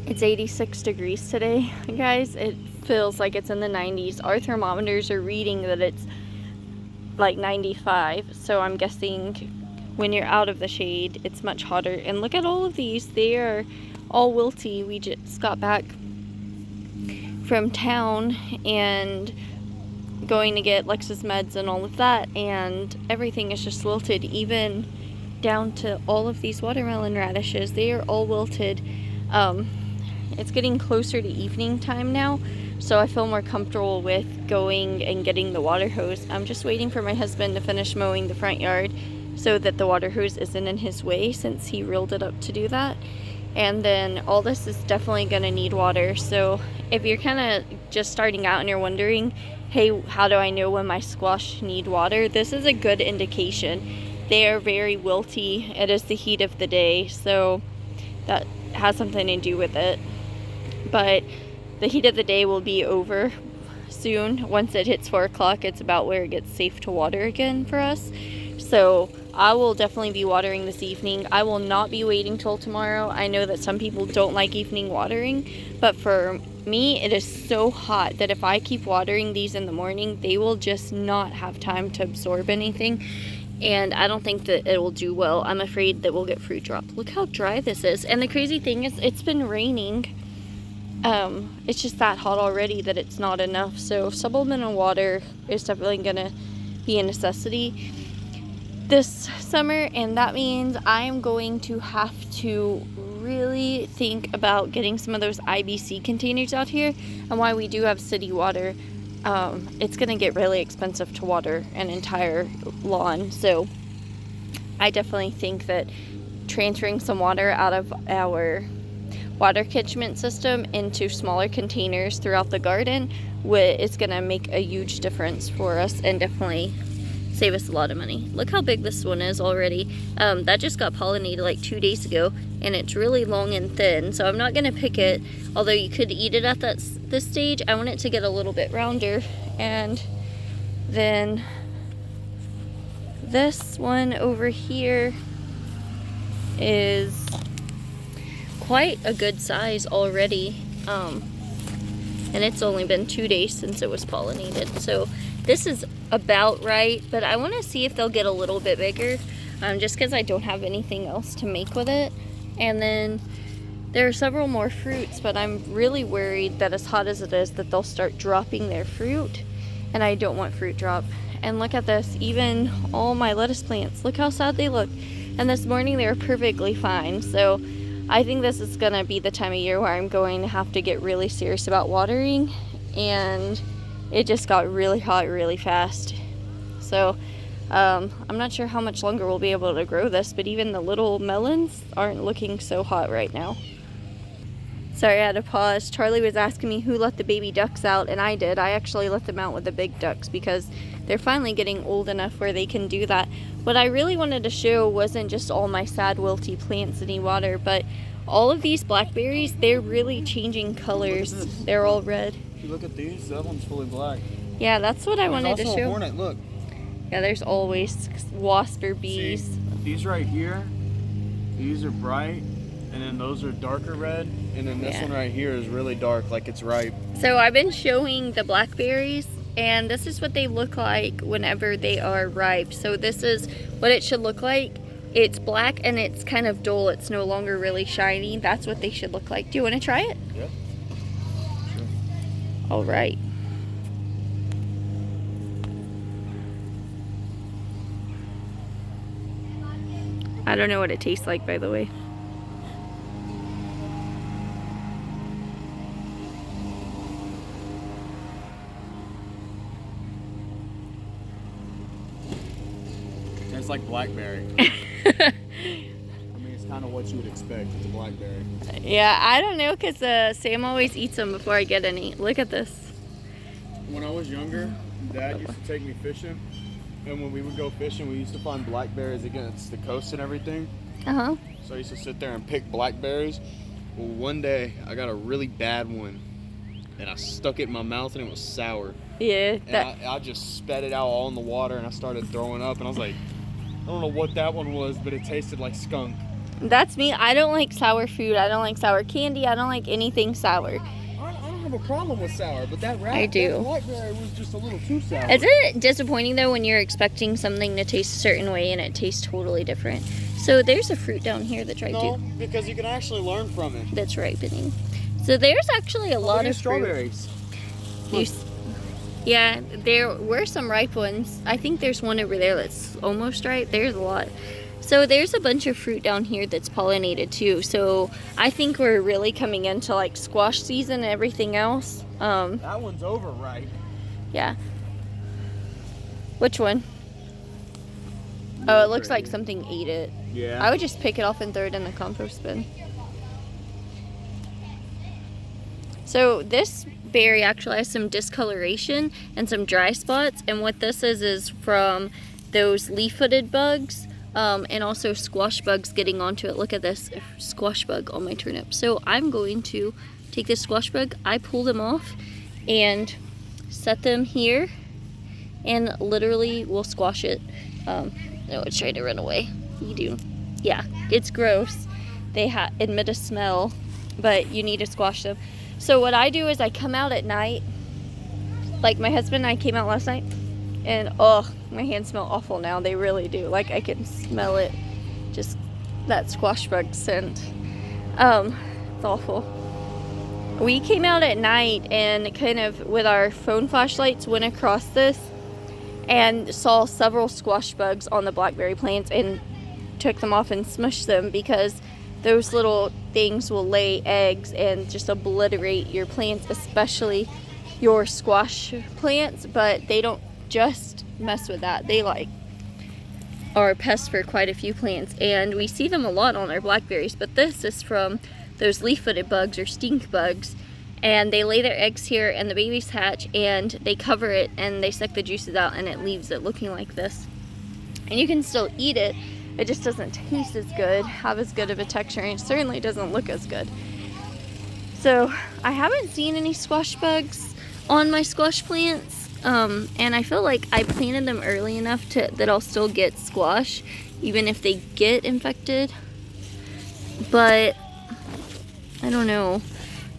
It's 86 degrees today, guys. It feels like it's in the 90s. Our thermometers are reading that it's like 95, so I'm guessing when you're out of the shade, it's much hotter. And look at all of these. They are all wilty. We just got back from town and going to get Lex's meds and all of that, and everything is just wilted, even down to all of these watermelon radishes. They are all wilted. It's getting closer to evening time now, so I feel more comfortable with going and getting the water hose. I'm just waiting for my husband to finish mowing the front yard so that the water hose isn't in his way, since he reeled it up to do that. And then all this is definitely going to need water. So if you're kind of just starting out and you're wondering, hey, how do I know when my squash need water? This is a good indication. They are very wilty. It is the heat of the day, so that has something to do with it. But the heat of the day will be over soon. Once it hits 4 o'clock, it's about where it gets safe to water again for us. So I will definitely be watering this evening. I will not be waiting till tomorrow. I know that some people don't like evening watering, but for me, it is so hot that if I keep watering these in the morning, they will just not have time to absorb anything. And I don't think that it will do well. I'm afraid that we'll get fruit drop. Look how dry this is. And the crazy thing is, it's been raining. It's just that hot already that it's not enough. So supplemental water is definitely going to be a necessity this summer. And that means I'm going to have to really think about getting some of those IBC containers out here. And while we do have city water, it's going to get really expensive to water an entire lawn. So I definitely think that transferring some water out of our water catchment system into smaller containers throughout the garden is going to make a huge difference for us and definitely save us a lot of money. Look how big this one is already. That just got pollinated like 2 days ago, and it's really long and thin, so I'm not going to pick it, although you could eat it at this stage. I want it to get a little bit rounder. And then this one over here is quite a good size already, and it's only been 2 days since it was pollinated, so this is about right. But I want to see if they'll get a little bit bigger, just because I don't have anything else to make with it. And then there are several more fruits, but I'm really worried that as hot as it is, that they'll start dropping their fruit, and I don't want fruit drop. And look at this, even all my lettuce plants, look how sad they look. And this morning they were perfectly fine. So I think this is gonna be the time of year where I'm going to have to get really serious about watering, and it just got really hot really fast. So I'm not sure how much longer we'll be able to grow this, but even the little melons aren't looking so hot right now. Sorry, I had to pause. Charlie was asking me who let the baby ducks out, and I did. I actually let them out with the big ducks because they're finally getting old enough where they can do that. What I really wanted to show wasn't just all my sad wilty plants that need water, but all of these blackberries, they're really changing colors. They're all red. If you look at these, that one's fully black. Yeah, that's what I wanted to show. There's also a hornet, look. Yeah, there's always wasp or bees. See, these right here, these are bright, and then those are darker red, and then this one right here is really dark, like it's ripe. So I've been showing the blackberries, and this is what they look like whenever they are ripe. So this is what it should look like. It's black and it's kind of dull. It's no longer really shiny. That's what they should look like. Do you want to try it? Yeah. Sure. All right. I don't know what it tastes like, by the way. It's like blackberry. I mean, it's kind of what you would expect. It's a blackberry. Yeah, I don't know, because Sam always eats them before I get any. Look at this. When I was younger, Dad used to take me fishing. And when we would go fishing, we used to find blackberries against the coast and everything. Uh-huh. So I used to sit there and pick blackberries. Well, one day, I got a really bad one. And I stuck it in my mouth and it was sour. Yeah. And I just spat it out all in the water and I started throwing up. And I was like, I don't know what that one was, but it tasted like skunk. That's me. I don't like sour food. I don't like sour candy. I don't like anything sour. I don't have a problem with sour, but that I do. that blackberry was just a little too sour. Isn't it disappointing though when you're expecting something to taste a certain way and it tastes totally different? So there's a fruit down here that's ripe too. Because you can actually learn from it. That's ripening. So there's actually a lot of strawberries. Yeah, there were some ripe ones. I think there's one over there that's almost ripe. There's a lot. So there's a bunch of fruit down here that's pollinated too. So I think we're really coming into like squash season and everything else. That one's overripe. Yeah. Which one? Oh, it looks like something ate it. Yeah. I would just pick it off and throw it in the compost bin. So this berry actually has some discoloration and some dry spots, and what this is from those leaf-footed bugs and also squash bugs getting onto it. Look at this squash bug on my turnip. So I'm going to take this squash bug, I pull them off and set them here, and literally we'll squash it. No, it's trying to run away. You do. Yeah, it's gross. They emit a smell, but you need to squash them. So what I do is I come out at night, like my husband and I came out last night, and oh, my hands smell awful now. They really do. Like I can smell it, just that squash bug scent. It's awful. We came out at night and kind of with our phone flashlights went across this and saw several squash bugs on the blackberry plants and took them off and smushed them, because those little things will lay eggs and just obliterate your plants, especially your squash plants. But they don't just mess with that. They like are pests for quite a few plants, and we see them a lot on our blackberries. But this is from those leaf-footed bugs or stink bugs, and they lay their eggs here and the babies hatch and they cover it and they suck the juices out and it leaves it looking like this. And you can still eat it. It just doesn't taste as good, have as good of a texture, and it certainly doesn't look as good. So I haven't seen any squash bugs on my squash plants, and I feel like I planted them early enough that I'll still get squash, even if they get infected. But I don't know.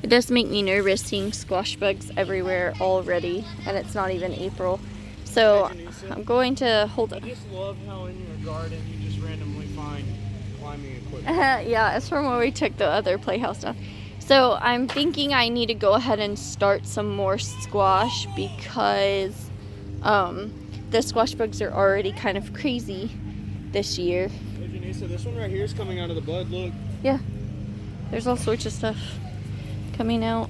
It does make me nervous seeing squash bugs everywhere already, and it's not even April. So I'm going to hold it. I just love how in your garden you just randomly find climbing equipment. Yeah, it's from where we took the other playhouse down. So I'm thinking I need to go ahead and start some more squash, because the squash bugs are already kind of crazy this year. Hey Janisa, this one right here is coming out of the bud, look. Yeah, there's all sorts of stuff coming out.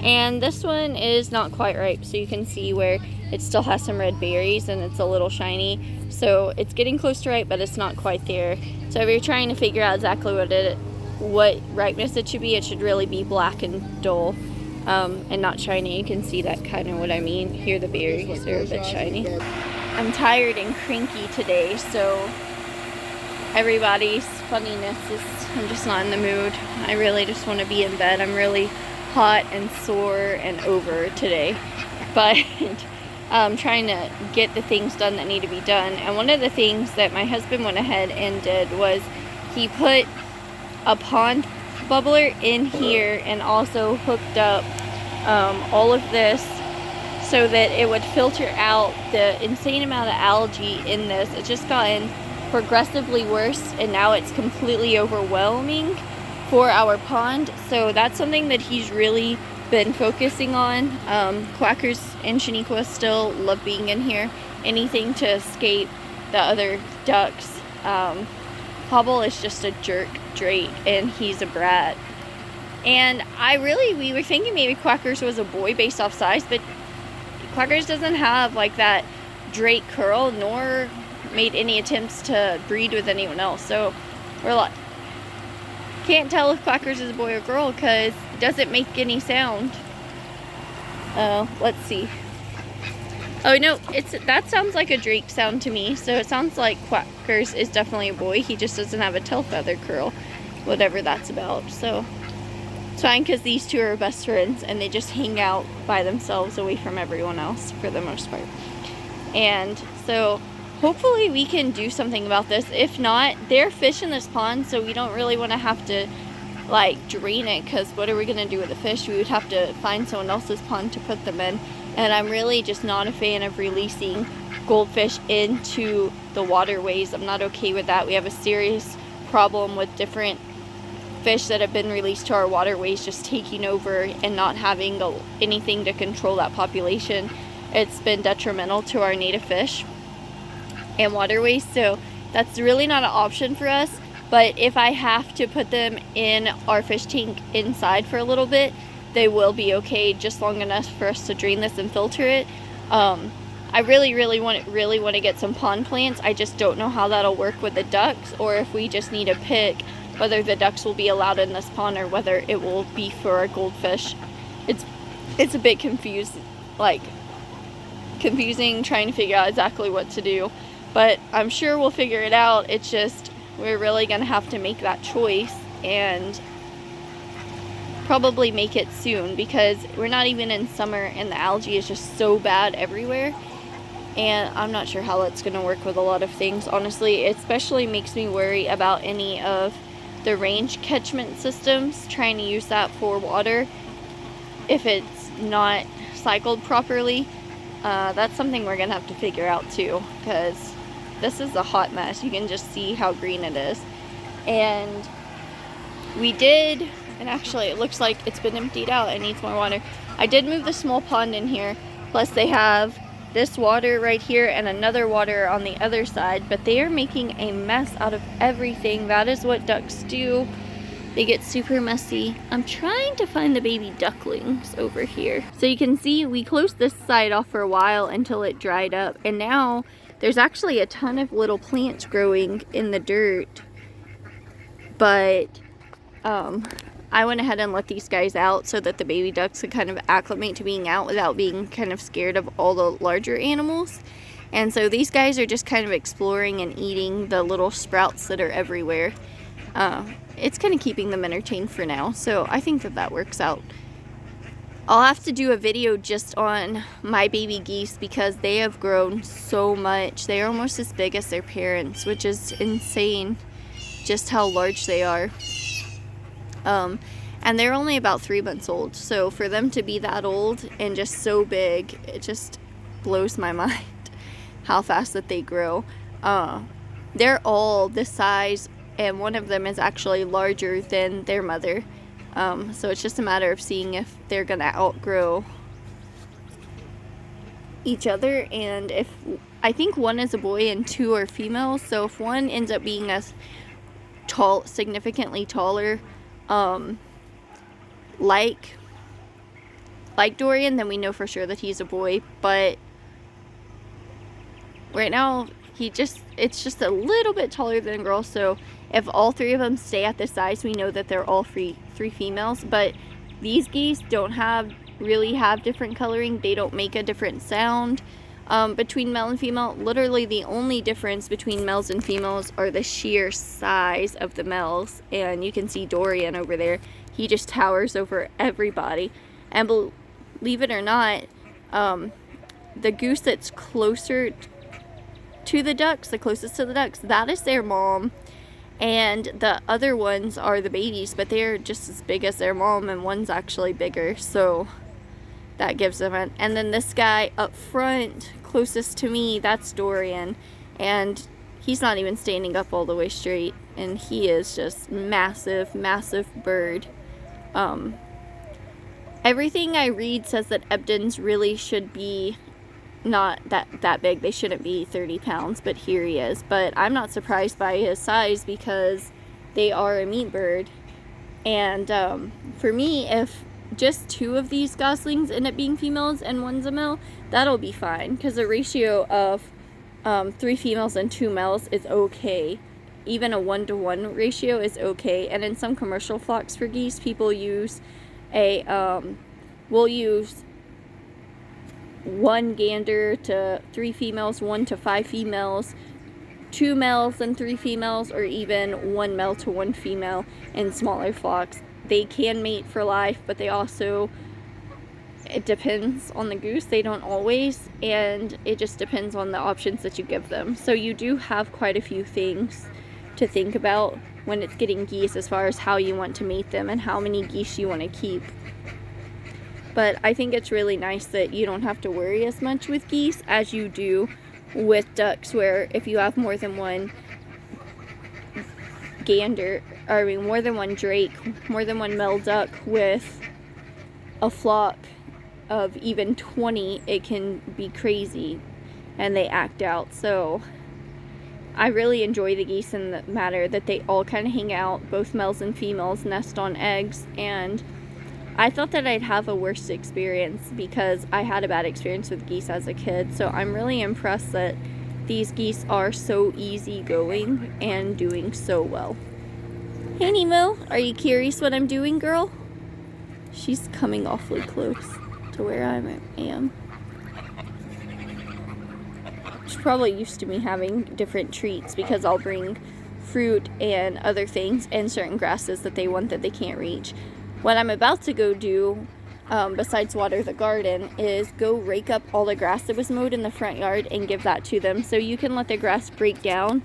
And this one is not quite ripe, so you can see where it still has some red berries and it's a little shiny. So it's getting close to ripe, but it's not quite there. So if you're trying to figure out exactly what ripeness it should be, it should really be black and dull, and not shiny. You can see that kind of what I mean. Here the berries are a bit shiny. I'm tired and cranky today, so everybody's funniness is, I'm just not in the mood. I really just want to be in bed. I'm really hot and sore and over today, but I'm trying to get the things done that need to be done. And one of the things that my husband went ahead and did was he put a pond bubbler in here and also hooked up all of this so that it would filter out the insane amount of algae in this. It's just gotten progressively worse, and now it's completely overwhelming for our pond. So that's something that he's really been focusing on. Quackers and Shaniqua still love being in here. Anything to escape the other ducks. Hobble is just a jerk drake, and he's a brat. And we were thinking maybe Quackers was a boy based off size, but Quackers doesn't have like that drake curl, nor made any attempts to breed with anyone else. So we're like, can't tell if Quackers is a boy or girl because it doesn't make any sound. Let's see. Oh no, that sounds like a drake sound to me. So it sounds like Quackers is definitely a boy. He just doesn't have a tail feather curl, whatever that's about. So it's fine, because these two are best friends and they just hang out by themselves away from everyone else for the most part. And so hopefully we can do something about this. If not, they're fish in this pond, so we don't really want to have to like drain it, because what are we going to do with the fish? We would have to find someone else's pond to put them in. And I'm really just not a fan of releasing goldfish into the waterways. I'm not okay with that. We have a serious problem with different fish that have been released to our waterways just taking over and not having anything to control that population. It's been detrimental to our native fish and waterways, so that's really not an option for us. But if I have to put them in our fish tank inside for a little bit, they will be okay, just long enough for us to drain this and filter it. I really want to get some pond plants. I just don't know how that'll work with the ducks, or if we just need to pick whether the ducks will be allowed in this pond or whether it will be for our goldfish. It's a bit confusing trying to figure out exactly what to do, but I'm sure we'll figure it out. It's just we're really gonna have to make that choice, and probably make it soon, because we're not even in summer and the algae is just so bad everywhere. And I'm not sure how that's going to work with a lot of things, honestly. It especially makes me worry about any of the range catchment systems, trying to use that for water if it's not cycled properly. That's something we're going to have to figure out too, because this is a hot mess. You can just see how green it is. And we did, and actually it looks like it's been emptied out. It needs more water. I did move the small pond in here, plus they have this water right here and another water on the other side, but they are making a mess out of everything. That is what ducks do. They get super messy. I'm trying to find the baby ducklings over here. So you can see we closed this side off for a while until it dried up, and now there's actually a ton of little plants growing in the dirt. But I went ahead and let these guys out so that the baby ducks could kind of acclimate to being out without being kind of scared of all the larger animals. And so these guys are just kind of exploring and eating the little sprouts that are everywhere. It's kind of keeping them entertained for now, so I think that that works out. I'll have to do a video just on my baby geese, because they have grown so much. They are almost as big as their parents, which is insane just how large they are. And they're only about 3 months old, so for them to be that old and just so big, it just blows my mind how fast that they grow. They're all this size, and one of them is actually larger than their mother. So it's just a matter of seeing if they're gonna outgrow each other, and if I think one is a boy and 2 are females. So if one ends up being as tall, significantly taller, like Dorian, then we know for sure that he's a boy. But right now it's just a little bit taller than a girl. So if all 3 of them stay at this size, we know that they're all three females. But these geese don't really have different coloring. They don't make a different sound between male and female. Literally the only difference between males and females are the sheer size of the males. And you can see Dorian over there. He just towers over everybody. And believe it or not, the goose that's closer to the ducks, the closest to the ducks, that is their mom. And the other ones are the babies, but they're just as big as their mom, and one's actually bigger. So that gives them an... And then this guy up front, closest to me, that's Dorian. And he's not even standing up all the way straight. And he is just massive, massive bird. Everything I read says that Ebdens really should be not that big. They shouldn't be 30 pounds, but here he is. But I'm not surprised by his size, because they are a meat bird. And for me, if just 2 of these goslings end up being females and one's a male, that'll be fine, because a ratio of 3 females and 2 males is okay. Even a 1-to-1 ratio is okay. And in some commercial flocks for geese, people use we'll use 1 gander to 3 females, 1 to 5 females, 2 males and 3 females, or even 1 male to 1 female in smaller flocks. They can mate for life, but they also it depends on the goose. They don't always, and it just depends on the options that you give them. So you do have quite a few things to think about when it's getting geese, as far as how you want to mate them and how many geese you want to keep. But I think it's really nice that you don't have to worry as much with geese as you do with ducks, where if you have more than one more than one drake, more than one male duck with a flock of even 20, it can be crazy and they act out. So I really enjoy the geese in the matter that they all kind of hang out, both males and females nest on eggs, and I thought that I'd have a worse experience because I had a bad experience with geese as a kid. So I'm really impressed that these geese are so easygoing and doing so well. Hey Nemo, are you curious what I'm doing, girl? She's coming awfully close to where I am. She's probably used to me having different treats because I'll bring fruit and other things and certain grasses that they want that they can't reach. What I'm about to go do, besides water the garden, is go rake up all the grass that was mowed in the front yard and give that to them. So you can let the grass break down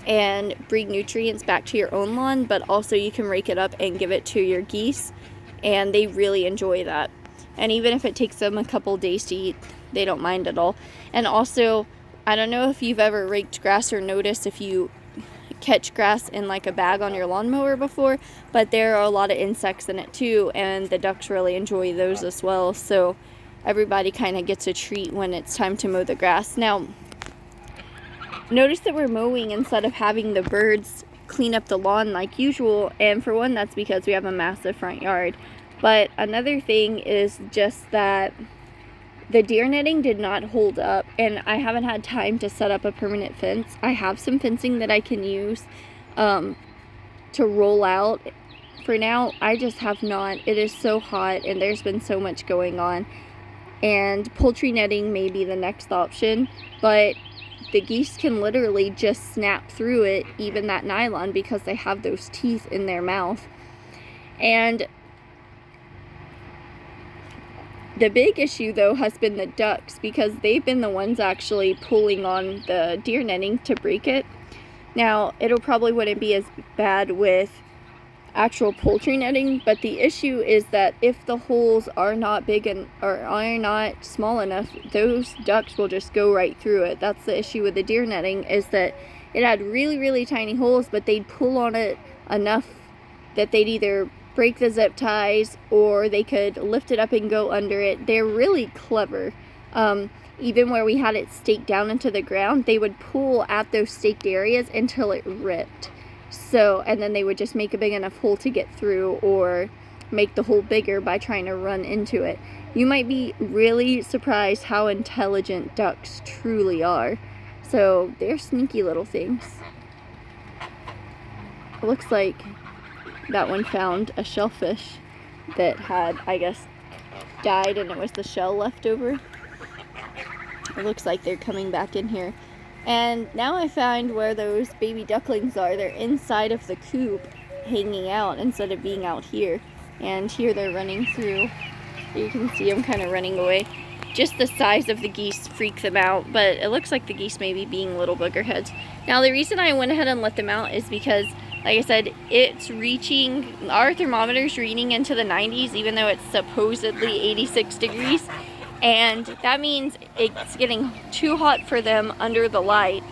and bring nutrients back to your own lawn, but also you can rake it up and give it to your geese, and they really enjoy that. And even if it takes them a couple days to eat, they don't mind at all. And also, I don't know if you've ever raked grass or noticed if you catch grass in like a bag on your lawnmower before, but there are a lot of insects in it too, and the ducks really enjoy those as well. So everybody kind of gets a treat when it's time to mow the grass. Now, notice that we're mowing instead of having the birds clean up the lawn like usual, and for one, that's because we have a massive front yard. But another thing is just that the deer netting did not hold up, and I haven't had time to set up a permanent fence. I have some fencing that I can use to roll out. For now, I just have not. It is so hot, and there's been so much going on. And poultry netting may be the next option, but the geese can literally just snap through it, even that nylon, because they have those teeth in their mouth. And the big issue, though, has been the ducks, because they've been the ones actually pulling on the deer netting to break it. Now, it'll probably wouldn't be as bad with actual poultry netting, but the issue is that if the holes are not big or are not small enough, those ducks will just go right through it. That's the issue with the deer netting, is that it had really, really tiny holes, but they'd pull on it enough that they'd either break the zip ties or they could lift it up and go under it. They're really clever. Even where we had it staked down into the ground, they would pull at those staked areas until it ripped. So, and then they would just make a big enough hole to get through, or make the hole bigger by trying to run into it. You might be really surprised how intelligent ducks truly are. So they're sneaky little things. It looks like that one found a shellfish that had, I guess, died, and it was the shell left over. It looks like they're coming back in here. And now I find where those baby ducklings are. They're inside of the coop hanging out instead of being out here. And here they're running through. You can see them kind of running away. Just the size of the geese freak them out, but it looks like the geese may be being little boogerheads. Now the reason I went ahead and let them out is because, like I said, it's reaching, our thermometer's reading into the 90s, even though it's supposedly 86 degrees. And that means it's getting too hot for them under the light.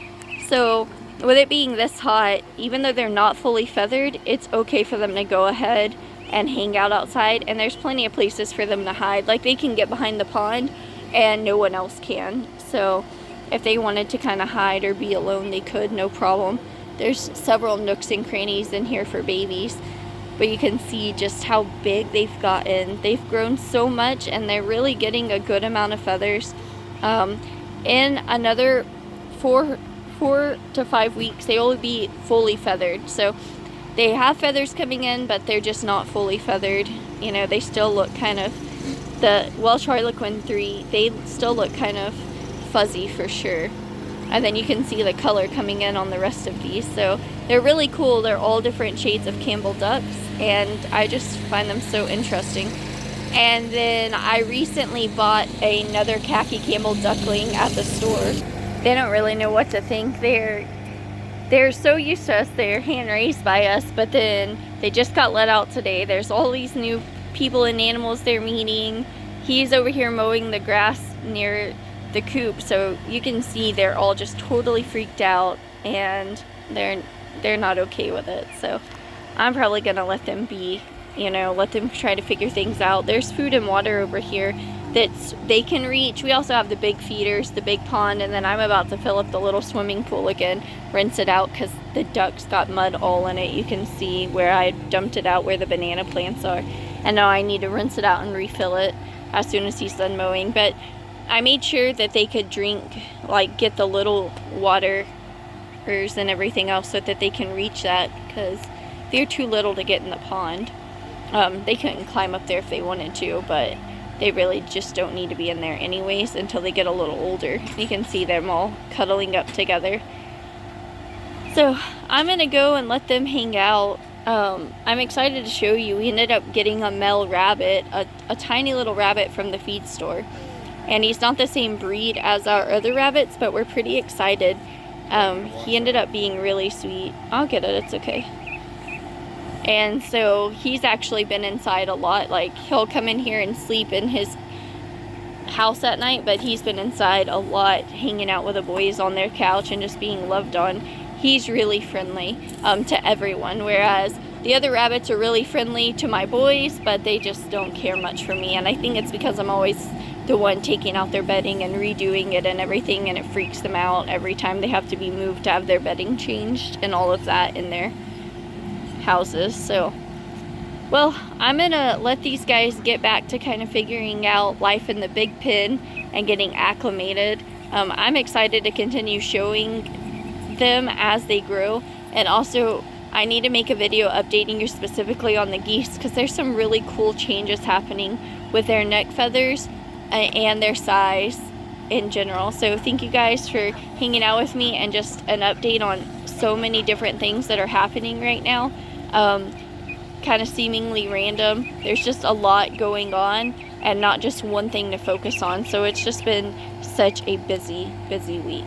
So with it being this hot, even though they're not fully feathered, it's okay for them to go ahead and hang out outside. And there's plenty of places for them to hide. Like, they can get behind the pond and no one else can. So if they wanted to kind of hide or be alone, they could, no problem. There's several nooks and crannies in here for babies. But you can see just how big they've gotten. They've grown so much, and they're really getting a good amount of feathers. In another 4 to 5 weeks, they will be fully feathered. So they have feathers coming in, but they're just not fully feathered. You know, they still look kind of, the Welsh Harlequin 3, they still look kind of fuzzy for sure. And then you can see the color coming in on the rest of these. So they're really cool. They're all different shades of Campbell ducks, and I just find them so interesting. And then I recently bought another khaki camel duckling at the store. They don't really know what to think. They're so used to us, they're hand raised by us, but then they just got let out today. There's all these new people and animals they're meeting. He's over here mowing the grass near the coop, so you can see they're all just totally freaked out, and they're not okay with it. So I'm probably gonna let them be, you know, let them try to figure things out. There's food and water over here that they can reach. We also have the big feeders, the big pond, and then I'm about to fill up the little swimming pool again, rinse it out because the ducks got mud all in it. You can see where I dumped it out where the banana plants are, and now I need to rinse it out and refill it as soon as he's done mowing. But I made sure that they could drink, like get the little waters and everything else so that they can reach that, because they're too little to get in the pond. They couldn't climb up there if they wanted to, but they really just don't need to be in there anyways until they get a little older. You can see them all cuddling up together. So I'm gonna go and let them hang out. I'm excited to show you. We ended up getting a male rabbit, a tiny little rabbit from the feed store. And he's not the same breed as our other rabbits, but we're pretty excited. He ended up being really sweet. I'll get it, it's okay. And so he's actually been inside a lot. Like, he'll come in here and sleep in his house at night, but he's been inside a lot, hanging out with the boys on their couch and just being loved on. He's really friendly to everyone, whereas the other rabbits are really friendly to my boys, but they just don't care much for me. And I think it's because I'm always the one taking out their bedding and redoing it and everything, and it freaks them out every time they have to be moved to have their bedding changed and all of that in their houses. So, well, I'm gonna let these guys get back to kind of figuring out life in the big pen and getting acclimated. I'm excited to continue showing them as they grow, and also I need to make a video updating you specifically on the geese, because there's some really cool changes happening with their neck feathers and their size in general. So thank you guys for hanging out with me and just an update on so many different things that are happening right now. Kind of seemingly random. There's just a lot going on and not just one thing to focus on. So it's just been such a busy week.